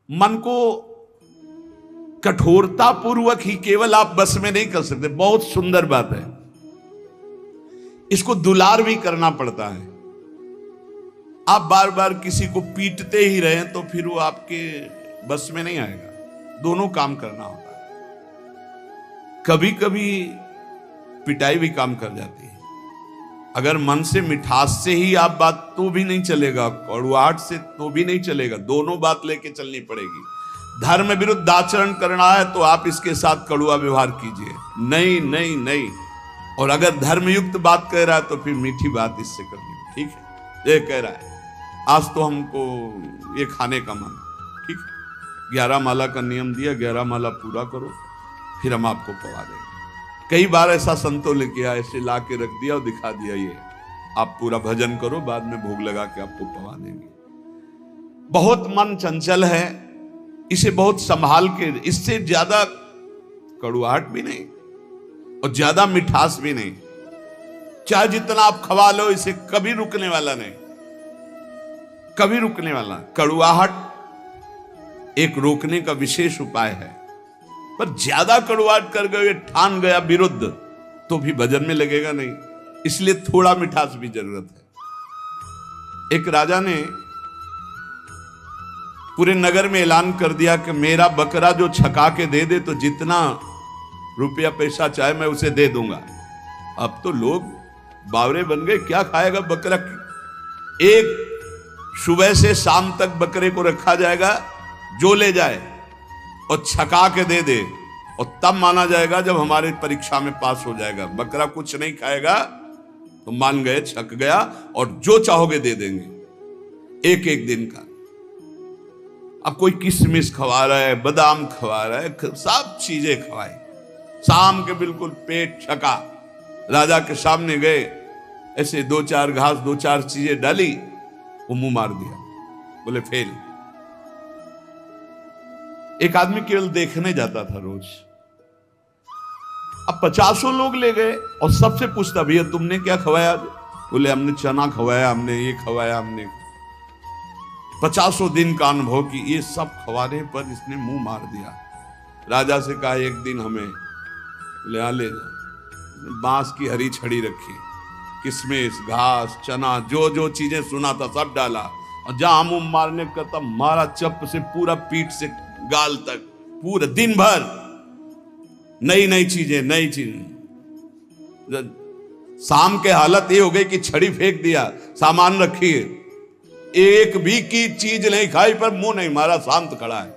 मन को कठोरता पूर्वक ही केवल आप बस में नहीं कर सकते। बहुत सुंदर बात है, इसको दुलार भी करना पड़ता है। आप बार बार किसी को पीटते ही रहे तो फिर वो आपके बस में नहीं आएगा। दोनों काम करना होता है। कभी कभी पिटाई भी काम कर जाती है। अगर मन से मिठास से ही आप बात तो भी नहीं चलेगा, कड़वाहट से तो भी नहीं चलेगा। दोनों बात लेके चलनी पड़ेगी। धर्म विरुद्ध आचरण करना है तो आप इसके साथ कड़वा व्यवहार कीजिए, नहीं नहीं नहीं। और अगर धर्मयुक्त बात कह रहा है तो फिर मीठी बात इससे करनी, ठीक है। ये कह रहा है आज तो हमको ये खाने का मन, ठीक है, 11 माला का नियम दिया, 11 माला पूरा करो फिर हम आपको पवा देंगे। कई बार ऐसा संतों ने किया, ऐसे ला के रख दिया और दिखा दिया, ये आप पूरा भजन करो, बाद में भोग लगा के आपको पवा देंगे। बहुत मन चंचल है, इसे बहुत संभाल के, इससे ज्यादा कड़ुआहट भी नहीं और ज्यादा मिठास भी नहीं। चाहे जितना आप खवा लो, इसे कभी रुकने वाला नहीं, कभी रुकने वाला। कड़ुआहट एक रोकने का विशेष उपाय है, पर ज्यादा कड़ुआहट कर गए, ठान गया विरुद्ध, तो भी भजन में लगेगा नहीं। इसलिए थोड़ा मिठास भी जरूरत है। एक राजा ने पूरे नगर में ऐलान कर दिया कि मेरा बकरा जो छका के दे दे तो जितना रुपया पैसा चाहे मैं उसे दे दूंगा। अब तो लोग बावरे बन गए, क्या खाएगा बकरा। एक सुबह से शाम तक बकरे को रखा जाएगा, जो ले जाए और छका के दे दे, और तब माना जाएगा जब हमारे परीक्षा में पास हो जाएगा। बकरा कुछ नहीं खाएगा तो मान गए छक गया, और जो चाहोगे दे देंगे एक एक दिन का। अब कोई किशमिश खवा रहा है, बादाम खवा रहा है, सब चीजें खवाई। शाम के बिल्कुल पेट छका, राजा के सामने गए, ऐसे 2-4 घास 2-4 चीजें डाली, वो मुंह मार दिया, बोले फेल। एक आदमी केवल देखने जाता था रोज, अब 50 लोग ले गए और सबसे पूछता भैया तुमने क्या खवाया? बोले हमने चना खवाया, हमने ये खवाया, हमने 50 दिन का अनुभव की। ये सब खवाने पर इसने मुंह मार दिया। राजा से कहा एक दिन हमें, बोले हाँ ले जा। बांस की हरी छड़ी रखी, किशमिश, घास, चना, जो जो चीजें सुना था सब डाला, और जहां मुंह मारने का तब मारा चप से पूरा पीठ से गाल तक, पूरा दिन भर नई नई चीजें, नई चीजें। शाम के हालत ये हो गई कि छड़ी फेंक दिया, सामान रखी, एक भी की चीज नहीं खाई पर मुंह नहीं मारा, शांत खड़ा है।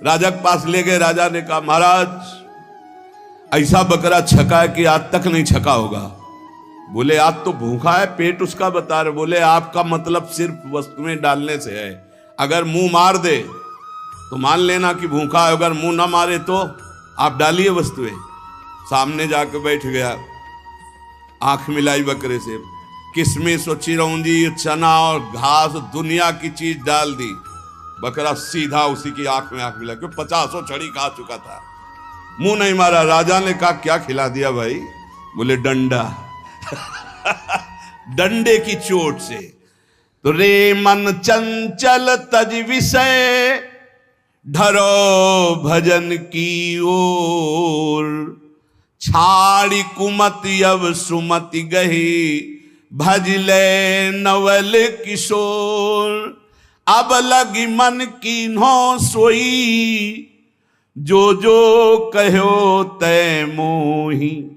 राजा के पास ले गए। राजा ने कहा महाराज ऐसा बकरा छका है कि आज तक नहीं छका होगा। बोले आज तो भूखा है, पेट उसका बता रहे। बोले आपका मतलब सिर्फ वस्तुएं डालने से है, अगर मुंह मार दे तो मान लेना कि भूखा है, अगर मुंह ना मारे तो आप डालिए वस्तुएं। सामने जाकर बैठ गया, आंख मिलाई बकरे से, किशमिश और चिरौंजी, चना और घास, दुनिया की चीज डाल दी। बकरा सीधा उसी की आंख में आंख मिला, क्यों 50 छड़ी खा चुका था, मुंह नहीं मारा। राजा ने कहा क्या खिला दिया भाई? बोले डंडा। डंडे की चोट से। तो रे मन चंचल तज विषय, ढरो भजन की ओर, छाड़ी कुमति अब सुमति गही, भजले नवल किशोर। अब लगी मन की नो सोई, जो जो कहो तय मोही।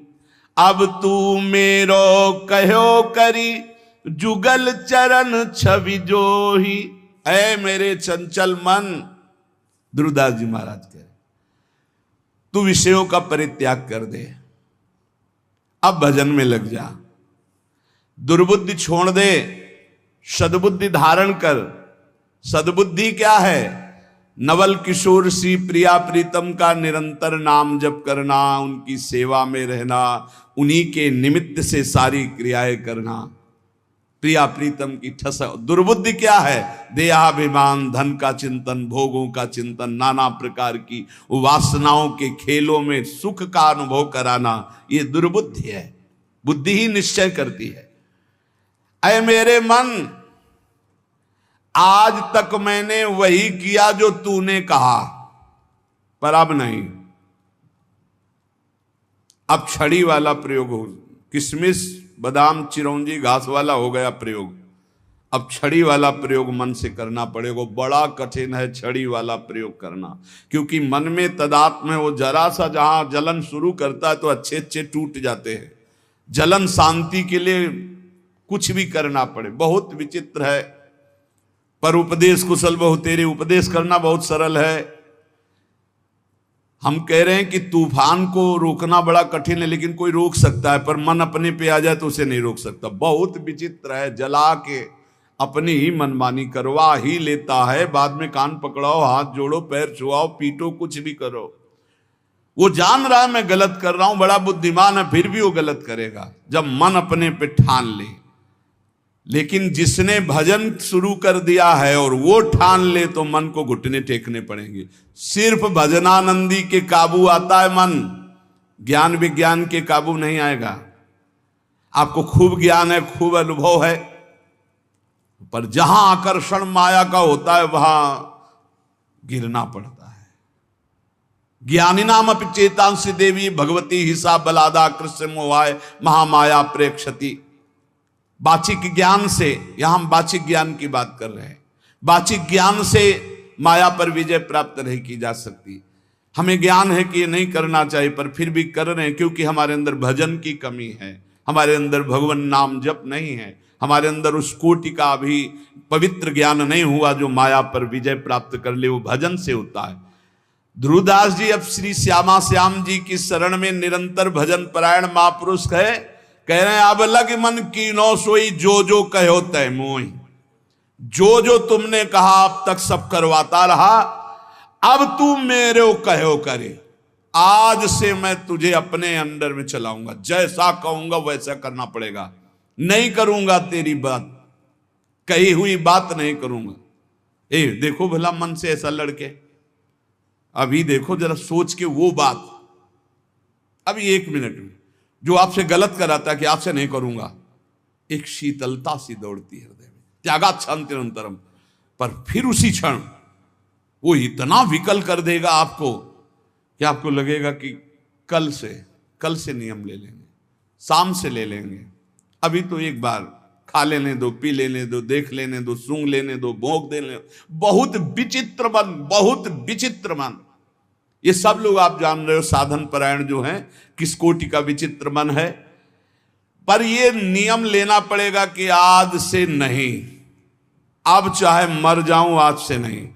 अब तू मेरो कहो करी, जुगल चरण छवि जोही। ऐ मेरे चंचल मन, ध्रुवदास जी महाराज कह रहे, तू विषयों का परित्याग कर दे, अब भजन में लग जा, दुर्बुद्धि छोड़ दे, सद्बुद्धि धारण कर। सद्बुद्धि क्या है? नवल किशोर सी प्रिया प्रीतम का निरंतर नाम जप करना, उनकी सेवा में रहना, उन्हीं के निमित्त से सारी क्रियाएं करना, प्रिया प्रीतम की ठस। दुर्बुद्धि क्या है? देहाभिमान, धन का चिंतन, भोगों का चिंतन, नाना प्रकार की वासनाओं के खेलों में सुख का अनुभव कराना, ये दुर्बुद्धि है। बुद्धि ही निश्चय करती है। ऐ मेरे मन, आज तक मैंने वही किया जो तूने कहा, पर अब नहीं। अब छड़ी वाला प्रयोग हो, किशमिश बादाम चिरौंजी घास वाला हो गया प्रयोग। अब छड़ी वाला प्रयोग मन से करना पड़ेगा। बड़ा कठिन है छड़ी वाला प्रयोग करना, क्योंकि मन में तदात्म है। वो जरा सा जहां जलन शुरू करता है तो अच्छे अच्छे टूट जाते हैं। जलन शांति के लिए कुछ भी करना पड़े, बहुत विचित्र है। पर उपदेश कुशल बहु तेरे, उपदेश करना बहुत सरल है। हम कह रहे हैं कि तूफान को रोकना बड़ा कठिन है, लेकिन कोई रोक सकता है, पर मन अपने पे आ जाए तो उसे नहीं रोक सकता। बहुत विचित्र है। जला के अपनी ही मनमानी करवा ही लेता है। बाद में कान पकड़ाओ, हाथ जोड़ो, पैर छुआओ, पीटो, कुछ भी करो। वो जान रहा है मैं गलत कर रहा हूं, बड़ा बुद्धिमान है, फिर भी वो गलत करेगा जब मन अपने पे ठान ले। लेकिन जिसने भजन शुरू कर दिया है और वो ठान ले तो मन को घुटने टेकने पड़ेंगे। सिर्फ भजनानंदी के काबू आता है मन, ज्ञान विज्ञान के काबू नहीं आएगा। आपको खूब ज्ञान है, खूब अनुभव है, पर जहां आकर्षण माया का होता है वहां गिरना पड़ता है। ज्ञानी नाम अपि चेतांसी देवी भगवती हिसा बलादा कृष्ण मोहाय महामाया प्रेक्षति। वाचिक ज्ञान से, यहां हम वाचिक ज्ञान की बात कर रहे हैं। वाचिक ज्ञान से माया पर विजय प्राप्त नहीं की जा सकती। हमें ज्ञान है कि ये नहीं करना चाहिए, पर फिर भी कर रहे हैं, क्योंकि हमारे अंदर भजन की कमी है, हमारे अंदर भगवान नाम जप नहीं है, हमारे अंदर उस कोटि का भी पवित्र ज्ञान नहीं हुआ जो माया पर विजय प्राप्त कर ले। वो भजन से होता है। ध्रुवदास जी अब श्री श्यामा श्याम जी की शरण में निरंतर भजन परायण महापुरुष है। कह रहे हैं अब लग मन की नो सोई, जो जो कहो तय मोई। जो जो तुमने कहा अब तक सब करवाता रहा, अब तू मेरे को कहो करे। आज से मैं तुझे अपने अंडर में चलाऊंगा, जैसा कहूंगा वैसा करना पड़ेगा। नहीं करूंगा तेरी बात, कही हुई बात नहीं करूंगा। देखो भला मन से ऐसा लड़के, अभी देखो जरा सोच के वो बात, अभी 1 मिनट में जो आपसे गलत कराता कि आपसे नहीं करूंगा, एक शीतलता सी दौड़ती है हृदय में, त्यागात शांतिरंतरम। पर फिर उसी क्षण वो इतना विकल कर देगा आपको कि आपको लगेगा कि कल से नियम ले लेंगे, शाम से ले लेंगे। अभी तो एक बार खा लेने दो, पी लेने दो, देख लेने दो, सूंघ लेने दो, भोंक देने दो। बहुत विचित्र मन, बहुत विचित्र मन। ये सब लोग आप जान रहे हो साधन परायण जो हैं किस कोटि का विचित्र मन है। पर ये नियम लेना पड़ेगा कि आज से नहीं, अब चाहे मर जाऊं आज से नहीं,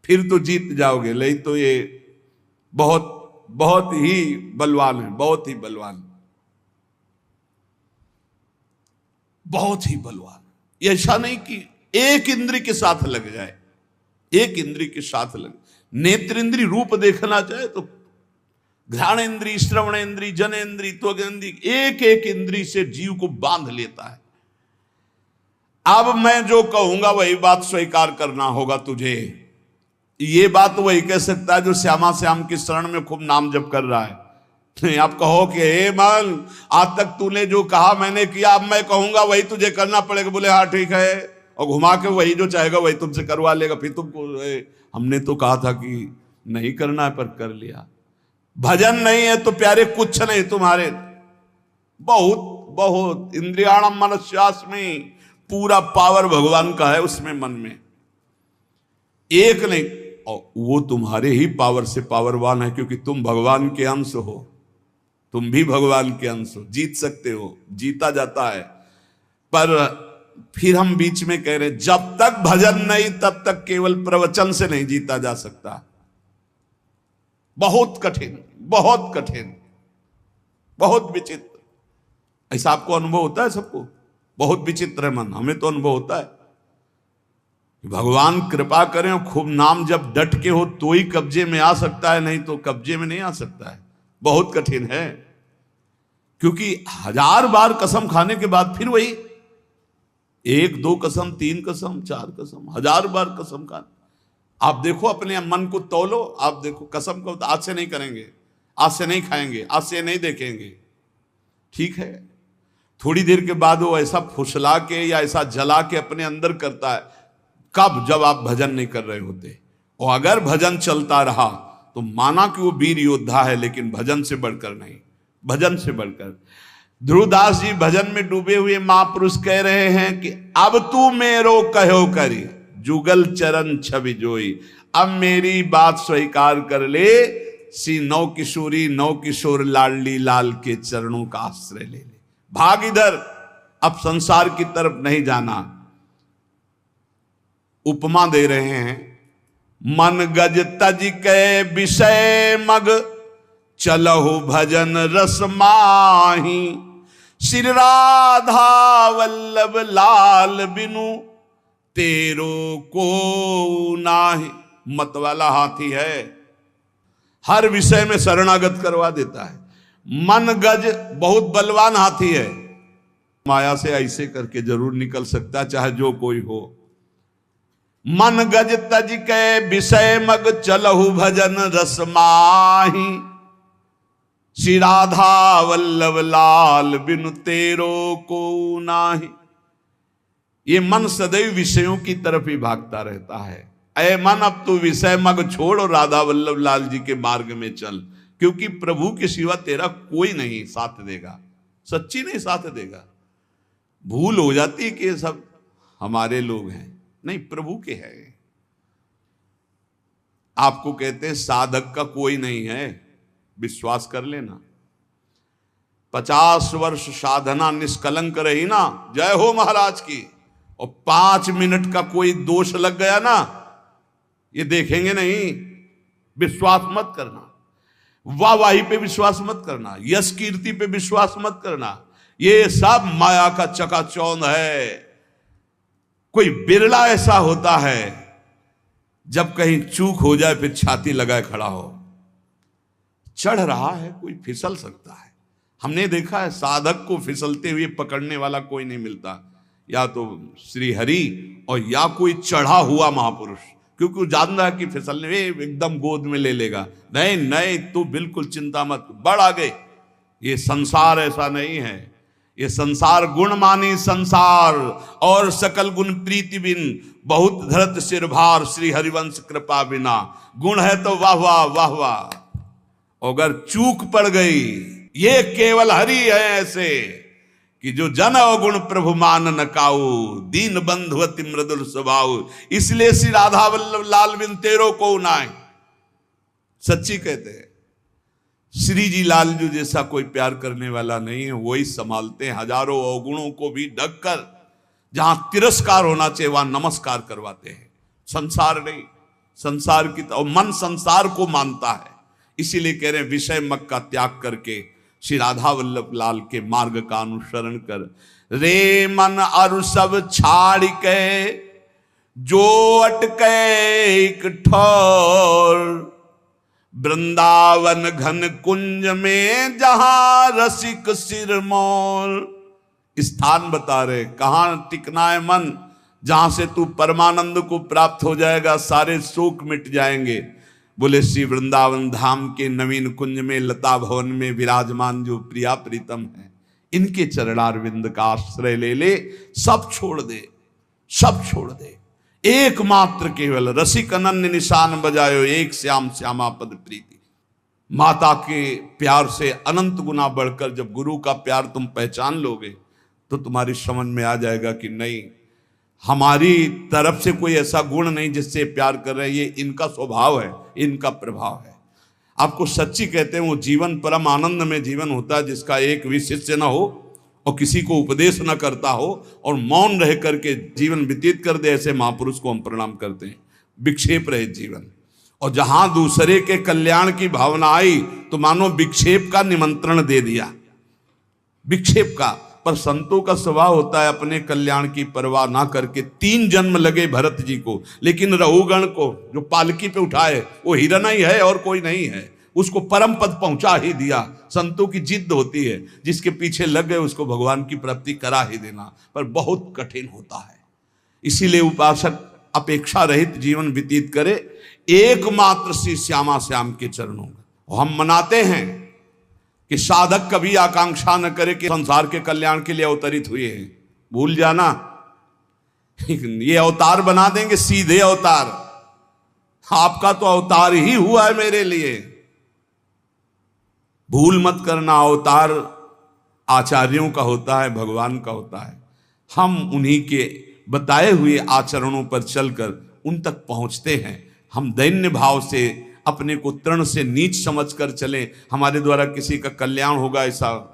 फिर तो जीत जाओगे। नहीं तो ये बहुत बहुत ही बलवान है, बहुत ही बलवान, बहुत ही बलवान। ऐसा नहीं कि एक इंद्री के साथ लग जाए, एक इंद्री के साथ लग। नेत्र इंद्री रूप देखना चाहे तो घ्राण इंद्री, श्रवण इंद्री, जन इंद्री, त्वग इंद्री, एक एक इंद्री से जीव को बांध लेता है। अब मैं जो कहूंगा वही बात स्वीकार करना होगा तुझे। ये बात वही कह सकता है जो श्यामा श्याम की शरण में खूब नाम जप कर रहा है। नहीं, आप कहो कि हे मन, आज तक तूने जो कहा मैंने किया, अब मैं कहूंगा वही तुझे करना पड़ेगा। बोले हाँ ठीक है, और घुमा के वही जो चाहेगा वही तुमसे करवा लेगा। फिर तुमको हमने तो कहा था कि नहीं करना है, पर कर लिया। भजन नहीं है तो प्यारे कुछ नहीं तुम्हारे। बहुत बहुत इंद्रियाणम मनस्यास्मि, पूरा पावर भगवान का है उसमें, मन में एक नहीं। और वो तुम्हारे ही पावर से पावरवान है, क्योंकि तुम भगवान के अंश हो, तुम भी भगवान के अंश हो, जीत सकते हो, जीता जाता है। पर फिर हम बीच में कह रहे हैं जब तक भजन नहीं तब तक केवल प्रवचन से नहीं जीता जा सकता। बहुत कठिन, बहुत कठिन, बहुत विचित्र। ऐसा आपको अनुभव होता है सबको? बहुत विचित्र है मन, हमें तो अनुभव होता है। भगवान कृपा करें और खूब नाम जब डट के हो तो ही कब्जे में आ सकता है, नहीं तो कब्जे में नहीं आ सकता है। बहुत कठिन है, क्योंकि 1000 बार कसम खाने के बाद फिर वही 1 2 कसम, 3 कसम, 4 कसम, 1000 बार कसम खाना। आप देखो अपने मन को तौलो, आप देखो कसम को आज से नहीं करेंगे, आज से नहीं खाएंगे, आज से नहीं देखेंगे, ठीक है। थोड़ी देर के बाद वो ऐसा फुसला के या ऐसा जला के अपने अंदर करता है, कब? जब आप भजन नहीं कर रहे होते। और अगर भजन चलता रहा तो माना कि वो वीर योद्धा है, लेकिन भजन से बढ़कर नहीं, भजन से बढ़कर। ध्रुवदास जी भजन में डूबे हुए महापुरुष कह रहे हैं कि अब तू मेरो कहो करी जुगल चरण छवि जोई। अब मेरी बात स्वीकार कर ले, सी नौ किशोरी नौ किशोर लाडली लाल के चरणों का आश्रय ले ले। भाग इधर, अब संसार की तरफ नहीं जाना। उपमा दे रहे हैं, मन गज तज के विषय मग चलहु भजन रस माही। श्री राधा वल्लभ लाल बिनु तेरो को नाही। मत वाला हाथी है, हर विषय में शरणागत करवा देता है। मन गज बहुत बलवान हाथी है, माया से ऐसे करके जरूर निकल सकता, चाहे जो कोई हो। मन गज तज के विषय मग चलहु भजन रस माही। श्री राधा वल्लभ लाल बिनु तेरो को नाही। ये मन सदैव विषयों की तरफ ही भागता रहता है। ऐ मन, अब तू विषय मग छोड़ और राधा वल्लभ लाल जी के मार्ग में चल, क्योंकि प्रभु के सिवा तेरा कोई नहीं साथ देगा, सच्ची नहीं साथ देगा। भूल हो जाती कि ये सब हमारे लोग हैं, नहीं, प्रभु के हैं। आपको कहते हैं साधक का कोई नहीं है, विश्वास कर लेना। 50 वर्ष साधना निष्कलंक रही ना, जय हो महाराज की, और 5 मिनट का कोई दोष लग गया ना, ये देखेंगे नहीं। विश्वास मत करना, वाहवाही पे विश्वास मत करना, यश कीर्ति पे विश्वास मत करना। ये सब माया का चकाचौंध है। कोई बिरला ऐसा होता है जब कहीं चूक हो जाए फिर छाती लगाए खड़ा हो। चढ़ रहा है, कोई फिसल सकता है। हमने देखा है साधक को फिसलते हुए पकड़ने वाला कोई नहीं मिलता, या तो श्री हरि और या कोई चढ़ा हुआ महापुरुष, क्योंकि वो जानता है कि फिसलने में एकदम गोद में ले लेगा। नहीं नहीं, तू बिल्कुल चिंता मत, बढ़ आगे। ये संसार ऐसा नहीं है, ये संसार गुण मानी संसार और सकल गुण प्रीति बिन बहुत धरत सिर भार श्री हरिवंश कृपा बिना। गुण है तो वाह वाह वाह वाह, अगर चूक पड़ गई, ये केवल हरि है ऐसे कि जो जन अवगुण प्रभु मान न काऊ, दीन बंधु अति मृदुल स्वभाव। इसलिए श्री राधा वल्लभ लाल बिन तेरो को नाय। सच्ची कहते हैं, श्री जी लाल जो जैसा कोई प्यार करने वाला नहीं है, वही संभालते हैं हजारों अवगुणों को भी ढककर। जहां तिरस्कार होना चाहिए वहां नमस्कार करवाते हैं। संसार नहीं, संसार की और मन संसार को मानता है। इसीलिए कह रहे हैं विषय मग का त्याग करके श्री राधा वल्लभ लाल के मार्ग का अनुसरण कर। रे मन अरु सब छाड़ के जो अटके एक ठौर, वृंदावन घन कुंज में जहां रसिक सिरमौर। स्थान बता रहे कहां टिकना है मन, जहां से तू परमानंद को प्राप्त हो जाएगा, सारे शोक मिट जाएंगे। बोले श्री वृंदावन धाम के नवीन कुंज में लता भवन में विराजमान जो प्रिया प्रीतम है, इनके चरणारविंद का आश्रय ले ले। सब छोड़ दे, सब छोड़ दे, एकमात्र केवल रसिक अनन्य निशान बजायो, एक श्याम श्यामा पद प्रीति। माता के प्यार से अनंत गुना बढ़कर जब गुरु का प्यार तुम पहचान लोगे तो तुम्हारी समझ में आ जाएगा कि नहीं, हमारी तरफ से कोई ऐसा गुण नहीं जिससे प्यार कर रहे हैं, ये इनका स्वभाव है, इनका प्रभाव है। आपको सच्ची कहते हैं वो जीवन परम आनंद में जीवन होता है जिसका एक भी शिष्य ना हो और किसी को उपदेश न करता हो और मौन रह करके जीवन व्यतीत कर दे। ऐसे महापुरुष को हम प्रणाम करते हैं। विक्षेप रहित जीवन। और जहां दूसरे के कल्याण की भावना आई तो मानो विक्षेप का निमंत्रण दे दिया, विक्षेप का। पर संतों का स्वभाव होता है अपने कल्याण की परवाह ना करके। 3 जन्म लगे भरत जी को, लेकिन रघुगण को जो पालकी पे उठाए वो हिरण ही है और कोई नहीं है, उसको परम पद पहुंचा ही दिया। संतों की जिद होती है, जिसके पीछे लग गए उसको भगवान की प्राप्ति करा ही देना, पर बहुत कठिन होता है। इसीलिए उपासक अपेक्षा रहित जीवन व्यतीत करे एकमात्र श्री श्यामा श्याम के चरणों में। हम मनाते हैं कि साधक कभी आकांक्षा न करे कि संसार के कल्याण के लिए अवतरित हुए हैं। भूल जाना, ये अवतार बना देंगे, सीधे अवतार। आपका तो अवतार ही हुआ है मेरे लिए। भूल मत करना, अवतार आचार्यों का होता है, भगवान का होता है। हम उन्हीं के बताए हुए आचरणों पर चलकर उन तक पहुंचते हैं। हम दैन्य भाव से, अपने को तृण से नीच समझकर चलें, हमारे द्वारा किसी का कल्याण होगा ऐसा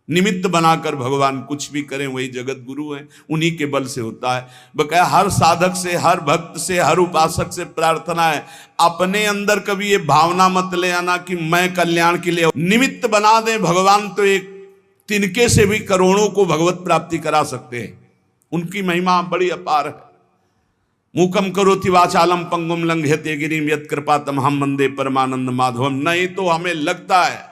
निमित्त बनाकर भगवान कुछ भी करें, वही जगत गुरु हैं, उन्हीं के बल से होता है। बकाया हर साधक से, हर भक्त से, हर उपासक से प्रार्थना है, अपने अंदर कभी ये भावना मत ले आना कि मैं कल्याण के लिए निमित्त बना दें। भगवान तो एक तिनके से भी करोड़ों को भगवत प्राप्ति करा सकते हैं, उनकी महिमा बड़ी अपार है। मूकम करोति वाचालम पंगुम लंघयते गिरिम यत् कृपा तमहम वंदे परमानंद माधवम। नहीं तो हमें लगता है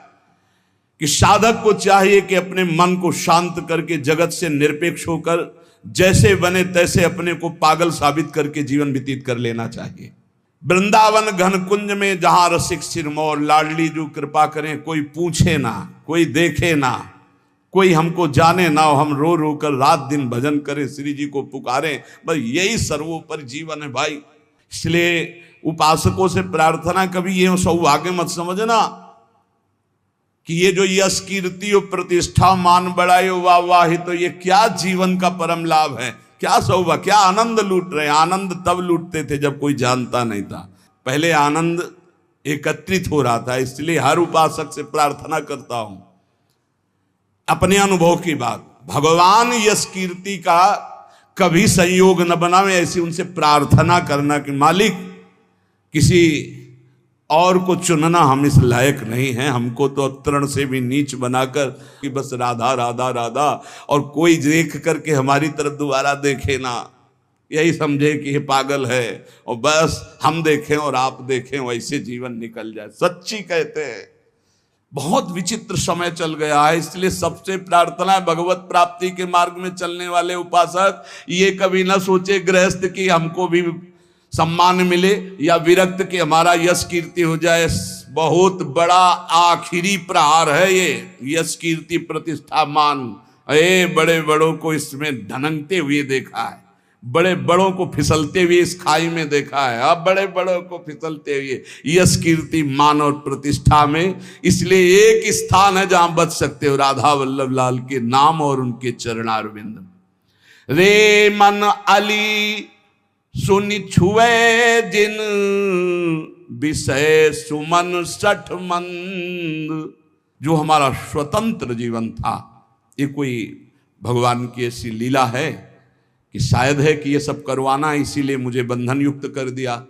कि साधक को चाहिए कि अपने मन को शांत करके जगत से निरपेक्ष होकर जैसे बने तैसे अपने को पागल साबित करके जीवन व्यतीत कर लेना चाहिए। वृंदावन घन कुंज में जहां रसिक सिरमौर, लाडली जो कृपा करें, कोई पूछे ना, कोई देखे ना, कोई हमको जाने ना हो, हम रो रो कर रात दिन भजन करें, श्री जी को पुकारें, बस यही सर्वोपरि जीवन है भाई। इसलिए उपासकों से प्रार्थना, कभी ये सौभाग्य मत समझना कि ये जो यश कीर्ति और प्रतिष्ठा मान बढ़ाई वाह वाह, तो ये क्या जीवन का परम लाभ है, क्या सौभाग्य, क्या आनंद लूट रहे हैं। आनंद तब लूटते थे जब कोई जानता नहीं था, पहले आनंद एकत्रित हो रहा था। इसलिए हर उपासक से प्रार्थना करता हूं, अपने अनुभव की बात, भगवान यश कीर्ति का कभी संयोग न बनावे, ऐसी उनसे प्रार्थना करना कि मालिक किसी और को चुनना हम इस लायक नहीं हैं, हमको तो तृण से भी नीच बनाकर कि बस राधा राधा राधा, और कोई देख करके हमारी तरफ दोबारा देखे ना, यही समझे कि ये पागल है, और बस हम देखें और आप देखें, वैसे जीवन निकल जाए। सच्ची कहते हैं बहुत विचित्र समय चल गया है। इसलिए सबसे प्रार्थना है भगवत प्राप्ति के मार्ग में चलने वाले उपासक ये कभी ना सोचे गृहस्थ की हमको भी सम्मान मिले या विरक्त कि हमारा यश कीर्ति हो जाए। बहुत बड़ा आखिरी प्रहार है ये यश कीर्ति प्रतिष्ठा मान। बड़े बड़ों को इसमें धनकते हुए देखा है, बड़े बड़ों को फिसलते हुए इस खाई में देखा है। अब बड़े बड़ों को फिसलते हुए यश कीर्ति मान और प्रतिष्ठा में। इसलिए एक स्थान है जहां बच सकते हो, राधा वल्लभ लाल के नाम और उनके चरणारविंद। रे मन अली सुनि छुए जिन विषय सुमन सठ मंद। जो हमारा स्वतंत्र जीवन था, ये कोई भगवान की ऐसी लीला है कि शायद है कि ये सब करवाना, इसीलिए मुझे बंधन युक्त कर दिया।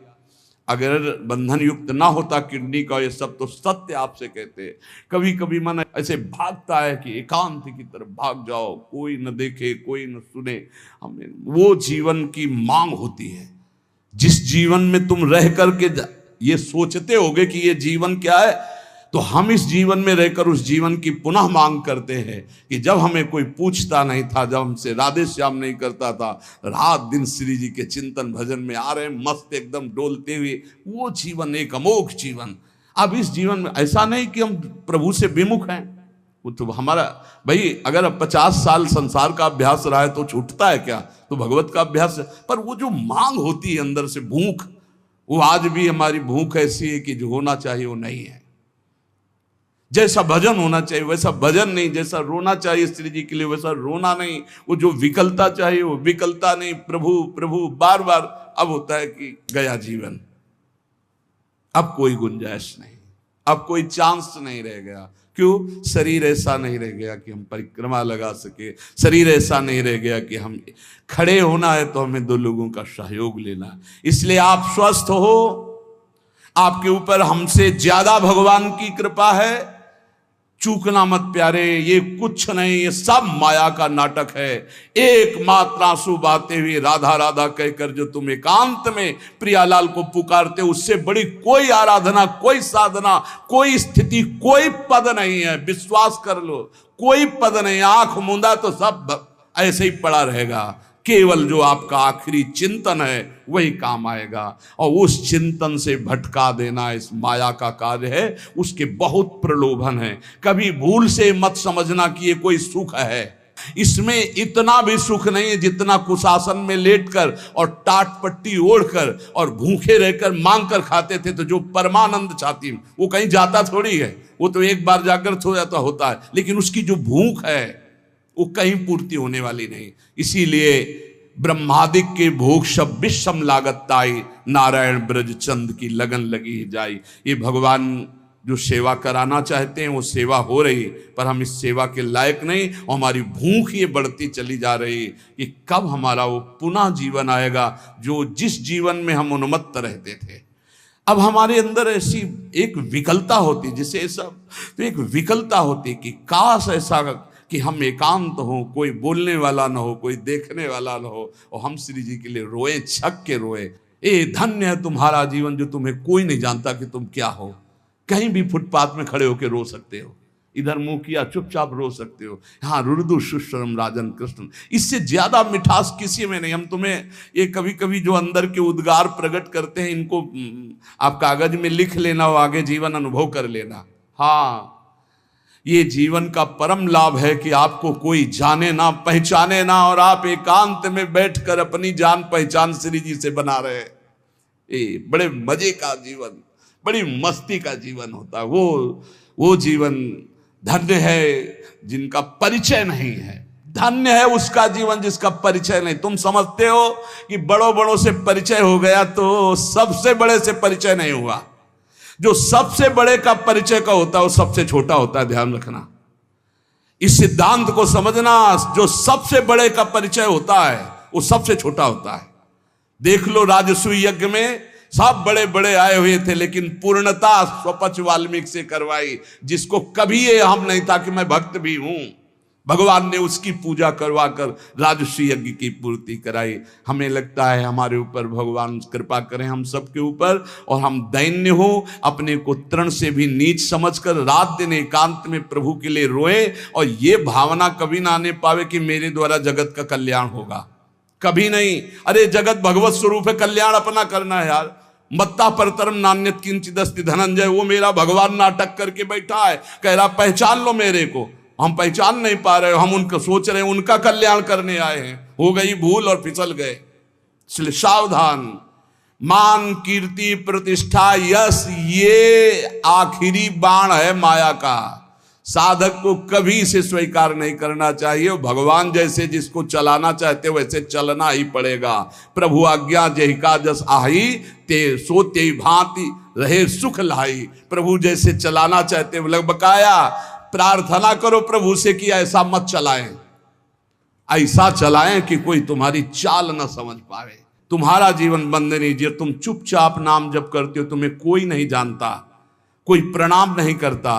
अगर बंधन युक्त ना होता किडनी का ये सब, तो सत्य आपसे कहते हैं कभी कभी मन ऐसे भागता है कि एकांत की तरफ भाग जाओ, कोई न देखे कोई न सुने। हमें वो जीवन की मांग होती है जिस जीवन में तुम रह करके ये सोचते होगे कि ये जीवन क्या है, तो हम इस जीवन में रहकर उस जीवन की पुनः मांग करते हैं कि जब हमें कोई पूछता नहीं था, जब हमसे राधे श्याम नहीं करता था, रात दिन श्री जी के चिंतन भजन में आ रहे मस्त एकदम डोलते हुए, वो जीवन एक अमोघ जीवन। अब इस जीवन में ऐसा नहीं कि हम प्रभु से विमुख हैं, वो तो हमारा भाई अगर 50 साल संसार का अभ्यास रहा है तो छूटता है क्या, तो भगवत का अभ्यास है। पर वो जो मांग होती है अंदर से भूख, वो आज भी हमारी भूख ऐसी है कि जो होना चाहिए वो नहीं है। जैसा भजन होना चाहिए वैसा भजन नहीं, जैसा रोना चाहिए श्री जी के लिए वैसा रोना नहीं, वो जो विकलता चाहिए वो विकलता नहीं। प्रभु प्रभु बार बार अब होता है कि गया जीवन, अब कोई गुंजाइश नहीं, अब कोई चांस नहीं रह गया। क्यों? शरीर ऐसा नहीं रह गया कि हम परिक्रमा लगा सके, शरीर ऐसा नहीं रह गया कि हम खड़े होना है तो हमें 2 लोगों का सहयोग लेना है। इसलिए आप स्वस्थ हो, आपके ऊपर हमसे ज्यादा भगवान की कृपा है। चूकना मत प्यारे, ये कुछ नहीं, ये सब माया का नाटक है। एकमात्र आंसू बहाते हुए राधा राधा कहकर जो तुम एकांत में प्रियालाल को पुकारते, उससे बड़ी कोई आराधना, कोई साधना, कोई स्थिति, कोई पद नहीं है। विश्वास कर लो, कोई पद नहीं। आंख मूंदा तो सब ऐसे ही पड़ा रहेगा। केवल जो आपका आखिरी चिंतन है वही काम आएगा, और उस चिंतन से भटका देना इस माया का कार्य है। उसके बहुत प्रलोभन है। कभी भूल से मत समझना कि ये कोई सुख है। इसमें इतना भी सुख नहीं है जितना कुशासन में लेटकर और टाट पट्टी ओढ़कर और भूखे रहकर मांग कर खाते थे। तो जो परमानंद छाती वो कहीं जाता थोड़ी है, वो तो एक बार जागृत हो जाता होता है, लेकिन उसकी जो भूख है वो कहीं पूर्ति होने वाली नहीं। इसीलिए ब्रह्मादिक के भोग सब विषम लागत ताई, नारायण ब्रज चंद की लगन लगी जाई। ये भगवान जो सेवा कराना चाहते हैं वो सेवा हो रही, पर हम इस सेवा के लायक नहीं और हमारी भूख ये बढ़ती चली जा रही कि कब हमारा वो पुनः जीवन आएगा जो जिस जीवन में हम उन्मत्त रहते थे। अब हमारे अंदर ऐसी एक विकलता होती, जिसे सब तो एक विकलता होती कि काश ऐसा कि हम एकांत हो, कोई बोलने वाला ना हो, कोई देखने वाला ना हो और हम श्री जी के लिए रोए, छक के रोए। ए धन्य है तुम्हारा जीवन जो तुम्हें कोई नहीं जानता कि तुम क्या हो। कहीं भी फुटपाथ में खड़े होकर रो सकते हो, इधर मुंह किया चुपचाप रो सकते हो। हाँ, रुदु सुश्रम राजन कृष्ण, इससे ज्यादा मिठास किसी में नहीं। हम तुम्हें ये कभी कभी जो अंदर के उद्गार प्रकट करते हैं, इनको आप कागज में लिख लेना और आगे जीवन अनुभव कर लेना। हाँ, ये जीवन का परम लाभ है कि आपको कोई जाने ना, पहचाने ना, और आप एकांत में बैठकर अपनी जान पहचान श्री जी से बना रहे। ये बड़े मजे का जीवन, बड़ी मस्ती का जीवन होता है। वो जीवन धन्य है जिनका परिचय नहीं है। धन्य है उसका जीवन जिसका परिचय नहीं। तुम समझते हो कि बड़ों बड़ों से परिचय हो गया तो सबसे बड़े से परिचय नहीं हुआ। जो सबसे बड़े का परिचय का होता है वो सबसे छोटा होता है, ध्यान रखना। इस सिद्धांत को समझना, जो सबसे बड़े का परिचय होता है वो सबसे छोटा होता है। देख लो, राजसूय यज्ञ में सब बड़े बड़े आए हुए थे, लेकिन पूर्णता स्वपच वाल्मीकि से करवाई, जिसको कभी ये हम नहीं था कि मैं भक्त भी हूं। भगवान ने उसकी पूजा करवा कर राजसूय यज्ञ की पूर्ति कराई। हमें लगता है हमारे ऊपर भगवान कृपा करें हम सबके ऊपर, और हम दैन्य हो, अपने को तृण से भी नीच समझकर रात दिन एकांत में प्रभु के लिए रोए, और ये भावना कभी ना आने पावे कि मेरे द्वारा जगत का कल्याण होगा। कभी नहीं। अरे जगत भगवत स्वरूप है, कल्याण अपना करना है यार। मत्ता परतरम नान्यत किंचिदस्ति धनंजय, वो मेरा भगवान नाटक करके बैठा है, कह रहा पहचान लो मेरे को। हम पहचान नहीं पा रहे, हम उनका सोच रहे हैं उनका कल्याण करने आए हैं। हो गई भूल और फिसल गए। इसलिए सावधान। मान, कीर्ति, प्रतिष्ठा, यश, ये आखिरी बाण है माया का। साधक को कभी इसे स्वीकार नहीं करना चाहिए। भगवान जैसे जिसको चलाना चाहते वैसे चलना ही पड़ेगा। प्रभु आज्ञा जहिका जस आही, ते सो ते भांति रहे सुख लाई। प्रभु जैसे चलाना चाहते लग बकाया प्रार्थना करो प्रभु से कि ऐसा मत चलाएं, ऐसा चलाएं कि कोई तुम्हारी चाल न समझ पाए। तुम्हारा जीवन बंदनी, जो तुम चुपचाप नाम जप करते हो, तुम्हें कोई नहीं जानता, कोई प्रणाम नहीं करता,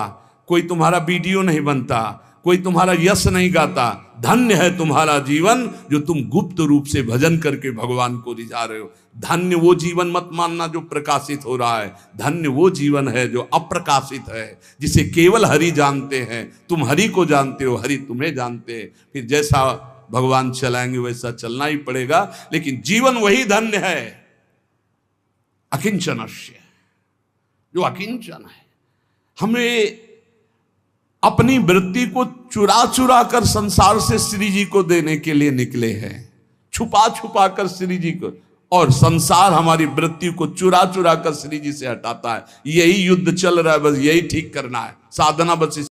कोई तुम्हारा वीडियो नहीं बनता, कोई तुम्हारा यश नहीं गाता। धन्य है तुम्हारा जीवन जो तुम गुप्त रूप से भजन करके भगवान को रिझा रहे हो। धन्य वो जीवन मत मानना जो प्रकाशित हो रहा है। धन्य वो जीवन है जो अप्रकाशित है, जिसे केवल हरि जानते हैं। तुम हरि को जानते हो, हरि तुम्हें जानते हैं। फिर जैसा भगवान चलाएंगे वैसा चलना ही पड़ेगा। लेकिन जीवन वही धन्य है अकिंचनस्य, जो अकिंचन है। हमें अपनी वृत्ति को चुरा चुरा कर संसार से श्री जी को देने के लिए निकले हैं, छुपा छुपा कर श्री जी को, और संसार हमारी वृत्ति को चुरा चुरा कर श्री जी से हटाता है। यही युद्ध चल रहा है, बस यही ठीक करना है। साधना बस